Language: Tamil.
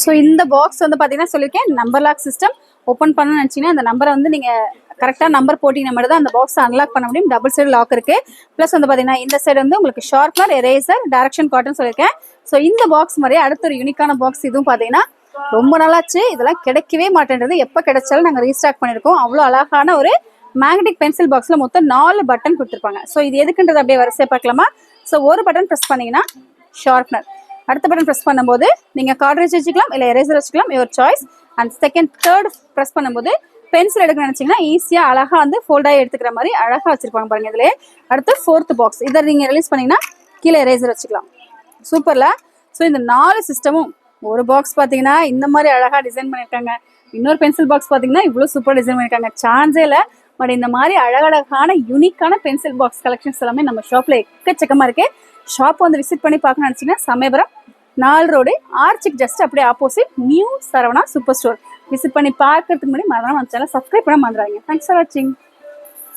ஸோ இந்த பாக்ஸ் வந்து பார்த்தீங்கன்னா சொல்லியிருக்கேன் நம்பர் லாக் சிஸ்டம். ஓப்பன் பண்ணணும்னு நினச்சிங்கன்னா அந்த நம்பரை வந்து நீங்கள் கரெக்டாக நம்பர் போட்டிங்கன்னா மட்டும் தான் அந்த பாக்ஸை அன்லாக் பண்ண முடியும். டபுள் சைடு லாக் இருக்குது. ப்ளஸ் வந்து பார்த்தீங்கன்னா இந்த சைடு வந்து உங்களுக்கு ஷார்ப்னர், எரேசர், டைரக்ஷன் கார்டுன்னு சொல்லியிருக்கேன். ஸோ இந்த பாக்ஸ் மாதிரியே அடுத்த ஒரு யூனிக்கான பாக்ஸ் இதுவும் பார்த்தீங்கன்னா ரொம்ப நல்லாச்சு. இதெல்லாம் கிடைக்கவே மாட்டேன்றது. எப்போ கிடைச்சாலும் நாங்கள் ரீஸ்டாக் பண்ணியிருக்கோம். அவ்வளோ அழகான ஒரு மேக்னெட்டிக் பென்சில் பாக்ஸில் மொத்தம் 4 பட்டன் கொடுத்துருப்பாங்க. ஸோ இது எதுக்குன்றது அப்படியே வரிசையை பார்க்கலாமா? ஸோ ஒரு பட்டன் ப்ரெஸ் பண்ணிங்கன்னா ஷார்ப்னர், அடுத்த பட்டன் ப்ரெஸ் பண்ணும்போது நீங்கள் கார்ட்ரேஜ் வச்சுக்கலாம், இல்லை எரேசர் வச்சுக்கலாம், your choice. And second third press பண்ணும்போது பென்சில் எடுக்க நினச்சிங்கன்னா ஈஸியாக அழகாக வந்து ஃபோல்டாகி எடுத்துக்கிற மாதிரி அழகாக வச்சுருப்பாங்க பாருங்கள் இதிலே. அடுத்து ஃபோர்த் பாக்ஸ், இதை நீங்கள் ரிலீஸ் பண்ணிங்கன்னா கீழே எரேசர் வச்சுக்கலாம். சூப்பரில். ஸோ இந்த 4 சிஸ்டமும் ஒரு பாக்ஸ் பார்த்தீங்கன்னா இந்த மாதிரி அழகாக டிசைன் பண்ணியிருக்காங்க. இன்னொரு பென்சில் பாக்ஸ் பார்த்தீங்கன்னா இவ்வளோ சூப்பர் டிசைன் பண்ணியிருக்காங்க. சான்ஸே இல்லை. பட் இந்த மாதிரி அழகழகான யூனிக்கான பென்சில் பாக்ஸ் கலெக்ஷன்ஸ் எல்லாமே நம்ம ஷாப்பில் எக்கச்சக்கமாக இருக்குது. ஷாப் வந்து விசிட் பண்ணி பார்க்கணும்னு நினச்சிங்கன்னா சமயபுரம் 4 ரோடு ஆர்ச்சிக்கு ஜஸ்ட் அப்படியே opposite new Saravana super store. Visit பண்ணி பார்க்கறதுக்கு முன்னாடி மறக்காம நம்ம சேனலை சப்ஸ்கிரைப் பண்ண மறந்துடாதீங்க. தேங்க்ஸ் ஃபார் வாட்சிங்.